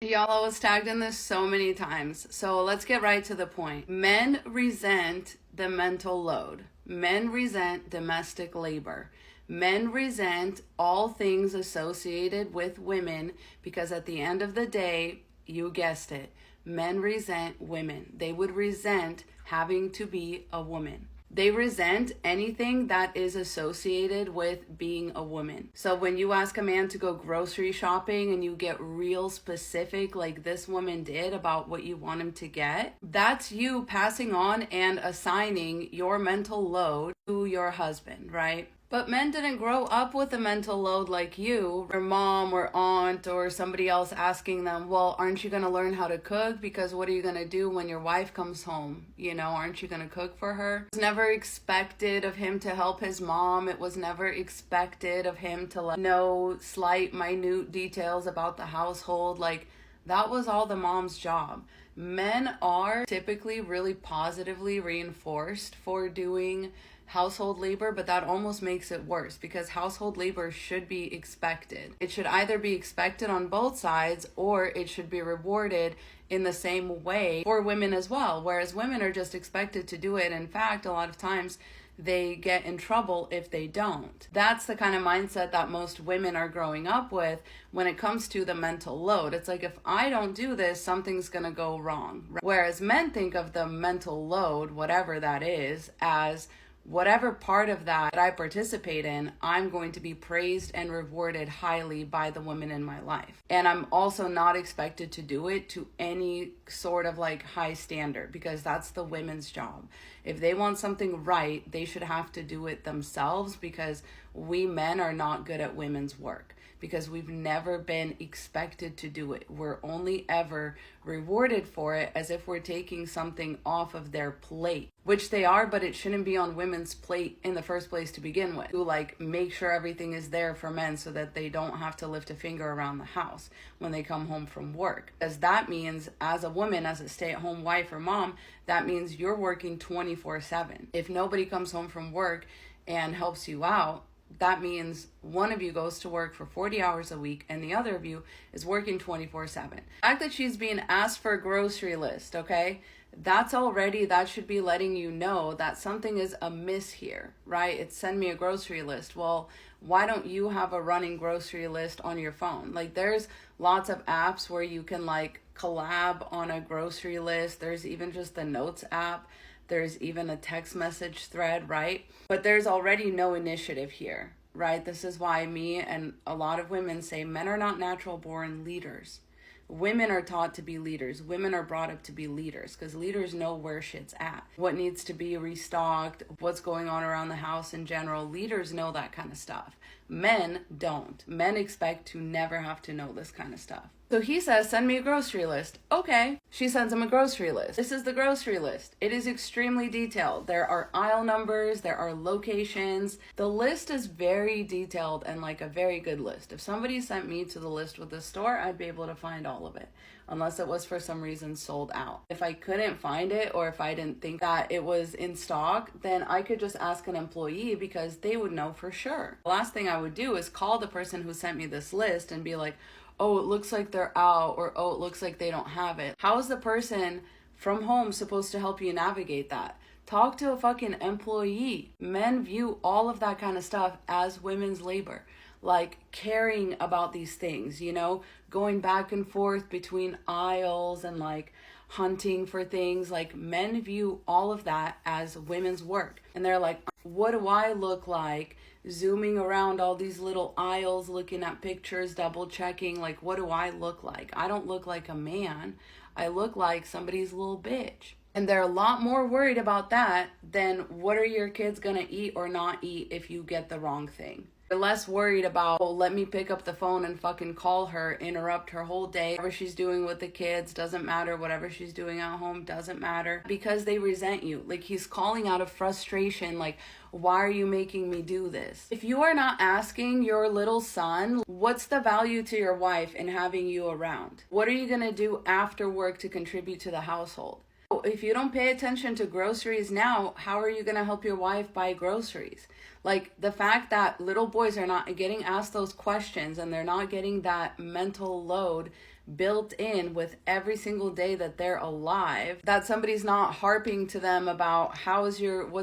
Y'all, I was tagged in this so many times. So let's get right to the point. Men resent the mental load. Men resent domestic labor. Men resent all things associated with women because at the end of the day, you guessed it, men resent women. They would resent having to be a woman. They resent anything that is associated with being a woman. So when you ask a man to go grocery shopping and you get real specific, like this woman did, about what you want him to get, that's you passing on and assigning your mental load to your husband, right? But men didn't grow up with a mental load like you, or mom or aunt or somebody else asking them, well, aren't you going to learn how to cook? Because what are you going to do when your wife comes home? You know, aren't you going to cook for her? It was never expected of him to help his mom. It was never expected of him to know slight, minute details about the household. Like, that was all the mom's job. Men are typically really positively reinforced for doing household labor, but that almost makes it worse because household labor should be expected. It should either be expected on both sides or it should be rewarded in the same way for women as well, whereas women are just expected to do it. In fact, a lot of times they get in trouble if they don't. That's the kind of mindset that most women are growing up with when it comes to the mental load. It's like, if I don't do this, something's gonna go wrong. Whereas men think of the mental load, whatever that is, as whatever part of that I participate in, I'm going to be praised and rewarded highly by the women in my life. And I'm also not expected to do it to any sort of like high standard because that's the women's job. If they want something right, they should have to do it themselves because we men are not good at women's work. Because we've never been expected to do it. We're only ever rewarded for it as if we're taking something off of their plate, which they are, but it shouldn't be on women's plate in the first place to begin with. To like make sure everything is there for men so that they don't have to lift a finger around the house when they come home from work. As that means, as a woman, as a stay-at-home wife or mom, that means you're working 24/7. If nobody comes home from work and helps you out, that means one of you goes to work for 40 hours a week and the other of you is working 24/7. The fact that she's being asked for a grocery list, okay, that should be letting you know that something is amiss here, right? It's send me a grocery list. Well, why don't you have a running grocery list on your phone? Like, there's lots of apps where you can like collab on a grocery list. There's even just the Notes app. There's even a text message thread, right? But there's already no initiative here, right? This is why me and a lot of women say men are not natural born leaders. Women are taught to be leaders. Women are brought up to be leaders because leaders know where shit's at, what needs to be restocked, what's going on around the house in general. Leaders know that kind of stuff. Men don't. Men expect to never have to know this kind of stuff. So he says, send me a grocery list. Okay. She sends him a grocery list. This is the grocery list. It is extremely detailed. There are aisle numbers. There are locations. The list is very detailed and like a very good list. If somebody sent me to the list with the store, I'd be able to find all of it. Unless it was for some reason sold out. If I couldn't find it or if I didn't think that it was in stock, then I could just ask an employee because they would know for sure. The last thing I would do is call the person who sent me this list and be like, oh, it looks like they're out, or oh, it looks like they don't have it. How is the person from home supposed to help you navigate that? Talk to a fucking employee. Men view all of that kind of stuff as women's labor. Like caring about these things, you know, going back and forth between aisles and like hunting for things. Like, men view all of that as women's work. And they're like, what do I look like zooming around all these little aisles, looking at pictures, double checking? Like, what do I look like? I don't look like a man. I look like somebody's little bitch. And they're a lot more worried about that than what are your kids gonna eat or not eat if you get the wrong thing. They're less worried about, oh, let me pick up the phone and fucking call her, interrupt her whole day. Whatever she's doing with the kids doesn't matter. Whatever she's doing at home doesn't matter. Because they resent you. Like, he's calling out of frustration, like, why are you making me do this? If you are not asking your little son, what's the value to your wife in having you around? What are you gonna do after work to contribute to the household? If you don't pay attention to groceries now, how are you going to help your wife buy groceries? Like, the fact that little boys are not getting asked those questions and they're not getting that mental load built in with every single day that they're alive, that somebody's not harping to them about what's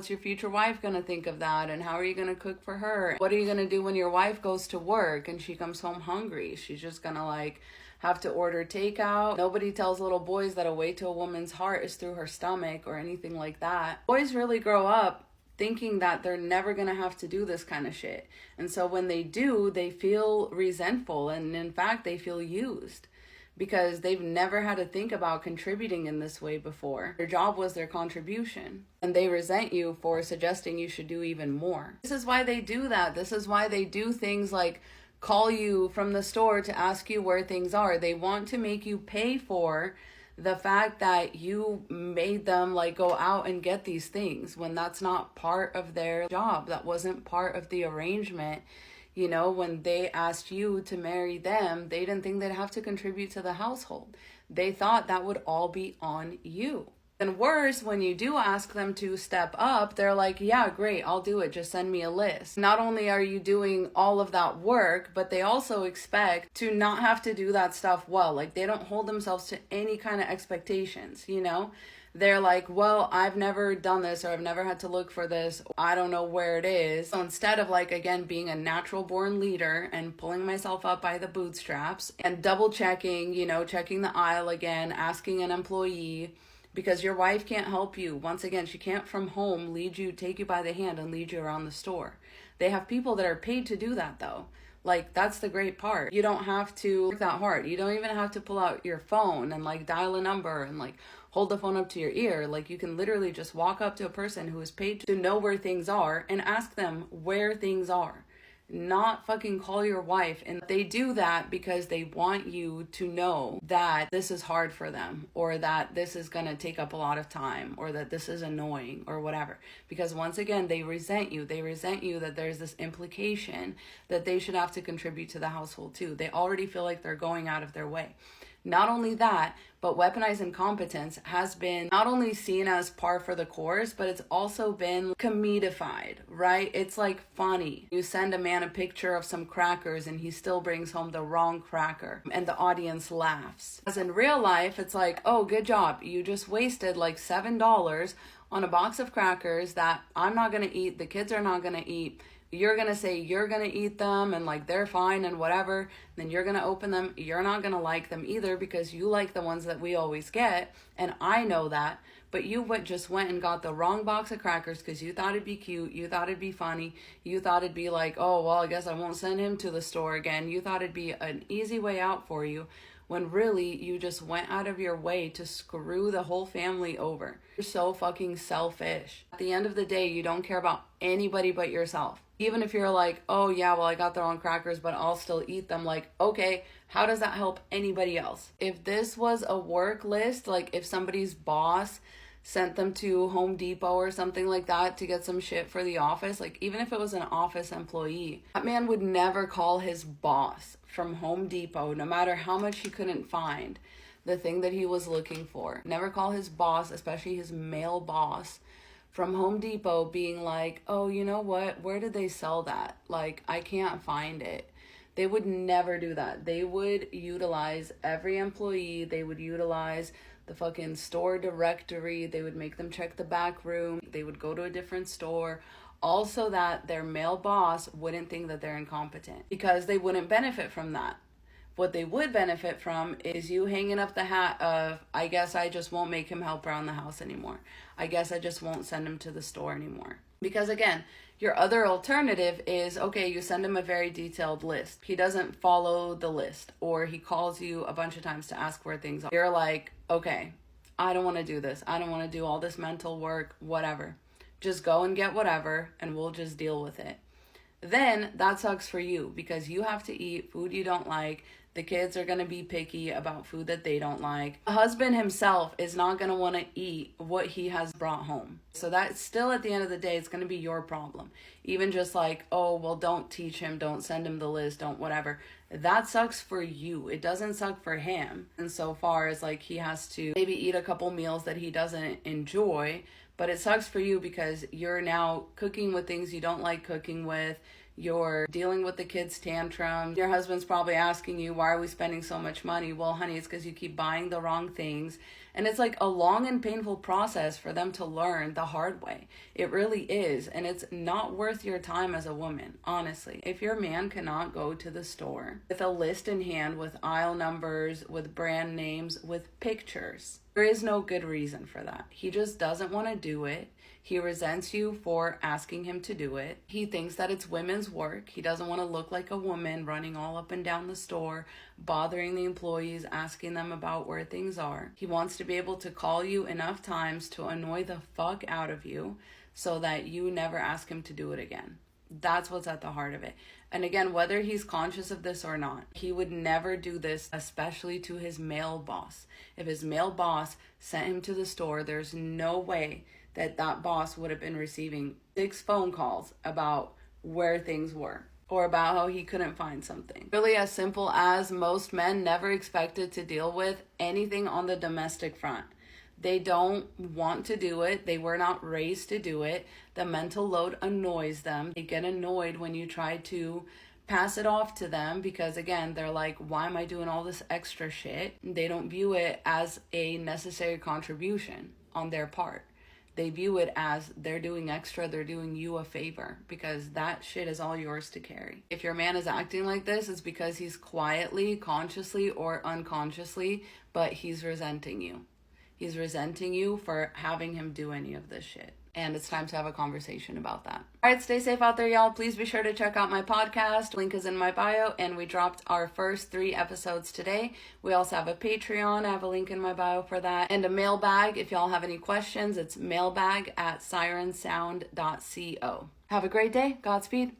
your future wife going to think of that, and how are you going to cook for her? What are you going to do when your wife goes to work and she comes home hungry? She's just going to like have to order takeout. Nobody tells little boys that a way to a woman's heart is through her stomach or anything like that. Boys really grow up thinking that they're never going to have to do this kind of shit. And so when they do, they feel resentful, and in fact, they feel used, because they've never had to think about contributing in this way before. Their job was their contribution, and they resent you for suggesting you should do even more. This is why they do that. This is why they do things like call you from the store to ask you where things are. They want to make you pay for the fact that you made them like go out and get these things, when that's not part of their job. That wasn't part of the arrangement. You know, when they asked you to marry them, they didn't think they'd have to contribute to the household. They thought that would all be on you. And worse, when you do ask them to step up, they're like, yeah, great, I'll do it. Just send me a list. Not only are you doing all of that work, but they also expect to not have to do that stuff well. Like, they don't hold themselves to any kind of expectations, you know? They're like, well, I've never done this, or I've never had to look for this. I don't know where it is. So instead of like, again, being a natural born leader and pulling myself up by the bootstraps and double checking, you know, checking the aisle again, asking an employee, because your wife can't help you. Once again, she can't from home take you by the hand and lead you around the store. They have people that are paid to do that though. Like, that's the great part. You don't have to work that hard. You don't even have to pull out your phone and like dial a number and like hold the phone up to your ear. Like, you can literally just walk up to a person who is paid to know where things are and ask them where things are. Not fucking call your wife. And they do that because they want you to know that this is hard for them, or that this is going to take up a lot of time, or that this is annoying, or whatever. Because once again, they resent you. They resent you that there's this implication that they should have to contribute to the household too. They already feel like they're going out of their way. Not only that, but weaponized incompetence has been not only seen as par for the course, but it's also been comedified, right? It's like funny. You send a man a picture of some crackers and he still brings home the wrong cracker, and the audience laughs. As in real life, it's like, oh, good job. You just wasted like $7 on a box of crackers that I'm not going to eat, the kids are not going to eat. You're going to say you're going to eat them and like they're fine and whatever. Then you're going to open them. You're not going to like them either, because you like the ones that we always get. And I know that. But you just went and got the wrong box of crackers because you thought it'd be cute. You thought it'd be funny. You thought it'd be like, oh, well, I guess I won't send him to the store again. You thought it'd be an easy way out for you, when really you just went out of your way to screw the whole family over. You're so fucking selfish. At the end of the day, you don't care about anybody but yourself. Even if you're like, oh yeah, well, I got the wrong crackers, but I'll still eat them. Like, okay, how does that help anybody else? If this was a work list, like if somebody's boss sent them to Home Depot or something like that to get some shit for the office, like even if it was an office employee, that man would never call his boss from Home Depot, no matter how much he couldn't find the thing that he was looking for. Never call his boss, especially his male boss, from Home Depot being like, oh, you know what? Where did they sell that? Like, I can't find it. They would never do that. They would utilize every employee. They would utilize the fucking store directory. They would make them check the back room. They would go to a different store. Also, that their male boss wouldn't think that they're incompetent, because they wouldn't benefit from that. What they would benefit from is you hanging up the hat of, I guess I just won't make him help around the house anymore. I guess I just won't send him to the store anymore. Because again, your other alternative is, okay, you send him a very detailed list. He doesn't follow the list, or he calls you a bunch of times to ask where things are. You're like, okay, I don't want to do this. I don't want to do all this mental work, whatever. Just go and get whatever, and we'll just deal with it. Then that sucks for you, because you have to eat food you don't like. The kids are going to be picky about food that they don't like. The husband himself is not going to want to eat what he has brought home. So that's still, at the end of the day, it's going to be your problem. Even just like, oh, well, don't teach him, don't send him the list, don't whatever. That sucks for you. It doesn't suck for him. And so far as like he has to maybe eat a couple meals that he doesn't enjoy, but it sucks for you because you're now cooking with things you don't like cooking with. you're dealing with the kids' tantrum. Your husband's probably asking you, why are we spending so much money? Well, honey, it's because you keep buying the wrong things. And it's like a long and painful process for them to learn the hard way. It really is. And it's not worth your time as a woman, honestly. If your man cannot go to the store with a list in hand, with aisle numbers, with brand names, with pictures, there is no good reason for that. He just doesn't want to do it. He resents you for asking him to do it. He thinks that it's women's work. He doesn't want to look like a woman running all up and down the store, bothering the employees, asking them about where things are. He wants to be able to call you enough times to annoy the fuck out of you so that you never ask him to do it again. That's what's at the heart of it. And again, whether he's conscious of this or not, he would never do this, especially to his male boss. If his male boss sent him to the store, there's no way that boss would have been receiving 6 phone calls about where things were or about how he couldn't find something. Really as simple as most men never expected to deal with anything on the domestic front. They don't want to do it. They were not raised to do it. The mental load annoys them. They get annoyed when you try to pass it off to them because, again, they're like, why am I doing all this extra shit? They don't view it as a necessary contribution on their part. They view it as they're doing extra, they're doing you a favor because that shit is all yours to carry. If your man is acting like this, it's because he's quietly, consciously, or unconsciously, but he's resenting you. He's resenting you for having him do any of this shit. And it's time to have a conversation about that. All right, stay safe out there, y'all. Please be sure to check out my podcast. Link is in my bio, and we dropped our first 3 episodes today. We also have a Patreon. I have a link in my bio for that. And a mailbag. If y'all have any questions, it's mailbag@sirensound.co. Have a great day. Godspeed.